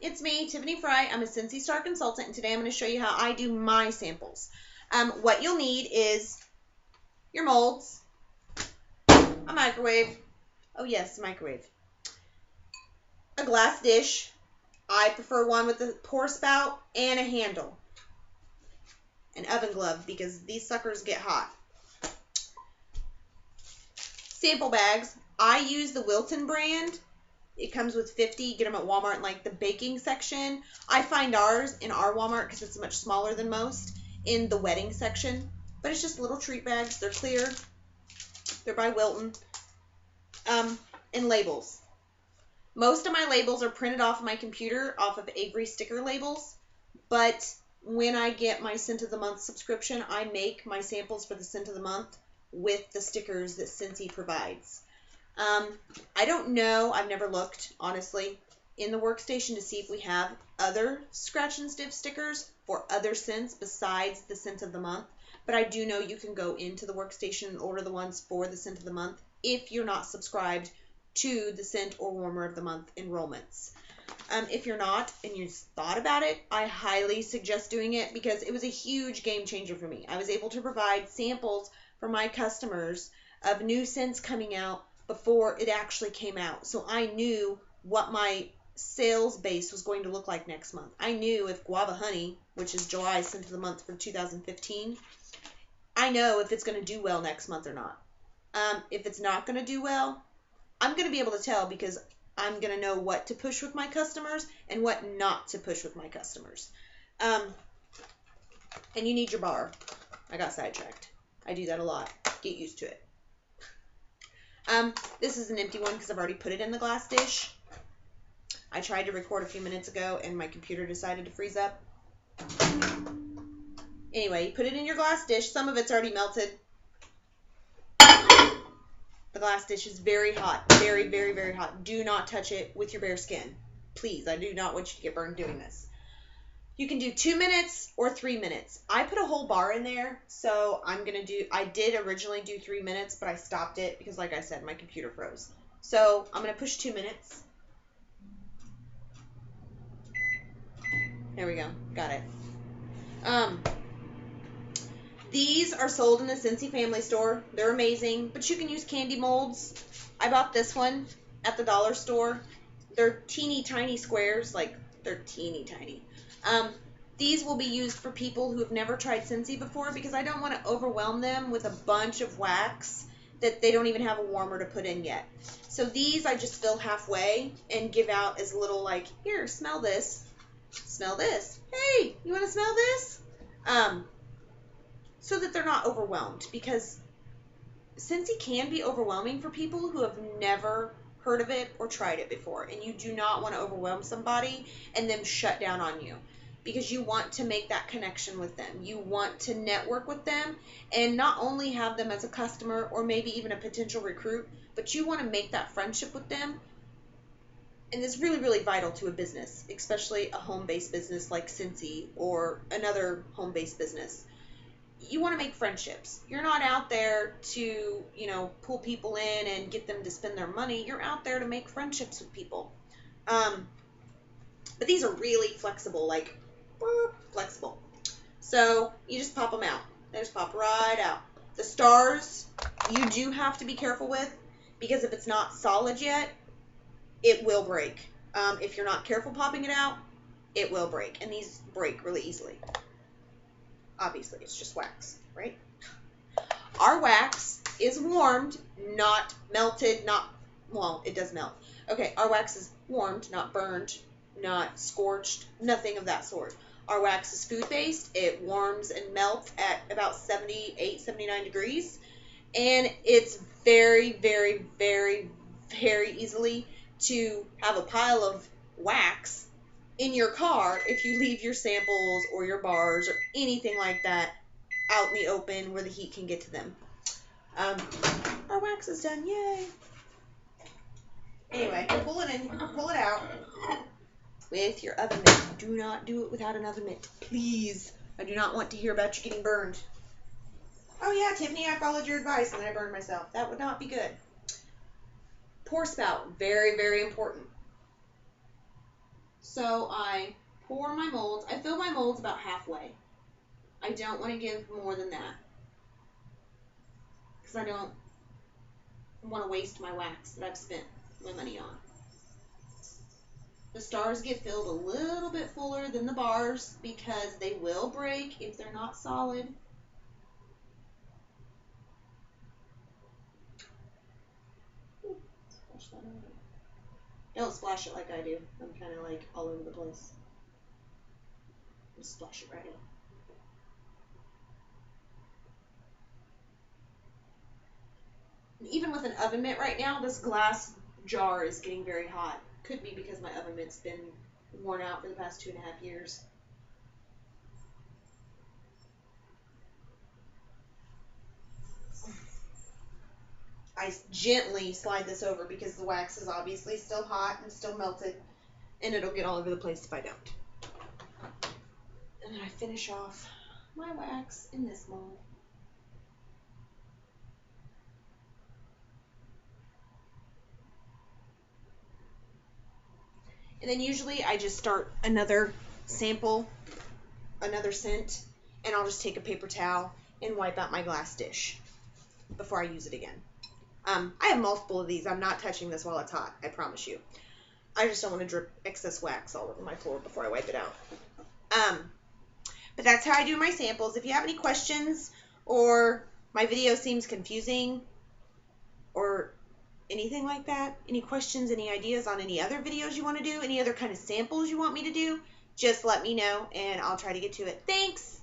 it's me, Tiffany Fry. I'm a Scentsy Star consultant, and today I'm going to show you how I do my samples. What you'll need is your molds, a microwave, oh yes, microwave, a glass dish. I prefer one with a pour spout and a handle, an oven glove because these suckers get hot. Sample bags. I use the Wilton brand. It comes with 50. Get them at Walmart in like the baking section. I find ours in our Walmart because it's much smaller than most in the wedding section. But it's just little treat bags. They're clear. They're by Wilton. And labels. Most of my labels are printed off of my computer, off of Avery sticker labels. But when I get my Scent of the Month subscription, I make my samples for the Scent of the Month with the stickers that Scentsy provides. I don't know, I've never looked, honestly, in the workstation to see if we have other scratch and sniff stickers for other scents besides the Scent of the Month, but I do know you can go into the workstation and order the ones for the Scent of the Month if you're not subscribed to the Scent or Warmer of the Month enrollments. If you're not and you thought about it, I highly suggest doing it because it was a huge game changer for me. I was able to provide samples for my customers of new scents coming out before it actually came out. So I knew what my sales base was going to look like next month. I knew if Guava Honey, which is July's Scent of the Month for 2015, I know if it's going to do well next month or not. If it's not going to do well, I'm going to be able to tell because I'm going to know what to push with my customers and what not to push with my customers. And you need your bar. I got sidetracked. I do that a lot. Get used to it. This is an empty one because I've already put it in the glass dish. I tried to record a few minutes ago and my computer decided to freeze up. Anyway, you put it in your glass dish. Some of it's already melted. The glass dish is very hot. Very, very, very hot. Do not touch it with your bare skin. Please, I do not want you to get burned doing this. You can do 2 minutes or 3 minutes. I put a whole bar in there, so I did originally do 3 minutes, but I stopped it because, like I said, my computer froze. So I'm going to push 2 minutes. There we go. Got it. These are sold in the Scentsy Family Store. They're amazing, but you can use candy molds. I bought this one at the dollar store. They're teeny tiny squares, like they're teeny tiny. These will be used for people who have never tried Scentsy before because I don't want to overwhelm them with a bunch of wax that they don't even have a warmer to put in yet. So these I just fill halfway and give out as little like, here, smell this. Smell this. Hey, you want to smell this? So that they're not overwhelmed because Scentsy can be overwhelming for people who have never heard of it or tried it before, and you do not want to overwhelm somebody and them shut down on you because you want to make that connection with them. You want to network with them and not only have them as a customer or maybe even a potential recruit, but you want to make that friendship with them. And it's really, really vital to a business, especially a home-based business like Scentsy or another home-based business. You want to make friendships. You're not out there to, pull people in and get them to spend their money. You're out there to make friendships with people. But these are really flexible, like, flexible. So you just pop them out. They just pop right out. The stars, you do have to be careful with because if it's not solid yet, it will break. If you're not careful popping it out, it will break. And these break really easily. Obviously, it's just wax, right? Our wax is warmed, not melted, well, it does melt. Okay, our wax is warmed, not burned, not scorched, nothing of that sort. Our wax is food-based. It warms and melts at about 78, 79 degrees. And it's very, very, very, very easily to have a pile of wax in your car if you leave your samples or your bars or anything like that out in the open where the heat can get to them. Our wax is done, yay! Anyway, pull it out with your oven mitt. Do not do it without an oven mitt, please. I do not want to hear about you getting burned. Oh yeah, Tiffany, I followed your advice and then I burned myself. That would not be good. Pour spout, very, very important. So I pour my molds. I fill my molds about halfway. I don't want to give more than that because I don't want to waste my wax that I've spent my money on. The stars get filled a little bit fuller than the bars because they will break if they're not solid. Splash that over. Don't splash it like I do. I'm kind of like all over the place. Just splash it right in. And even with an oven mitt right now, this glass jar is getting very hot. Could be because my oven mitt's been worn out for the past 2.5 years. I gently slide this over because the wax is obviously still hot and still melted, and it'll get all over the place if I don't. And then I finish off my wax in this mold. And then usually I just start another sample, another scent, and I'll just take a paper towel and wipe out my glass dish before I use it again. I have multiple of these. I'm not touching this while it's hot, I promise you. I just don't want to drip excess wax all over my floor before I wipe it out. But that's how I do my samples. If you have any questions or my video seems confusing or anything like that, any questions, any ideas on any other videos you want to do, any other kind of samples you want me to do, just let me know and I'll try to get to it. Thanks!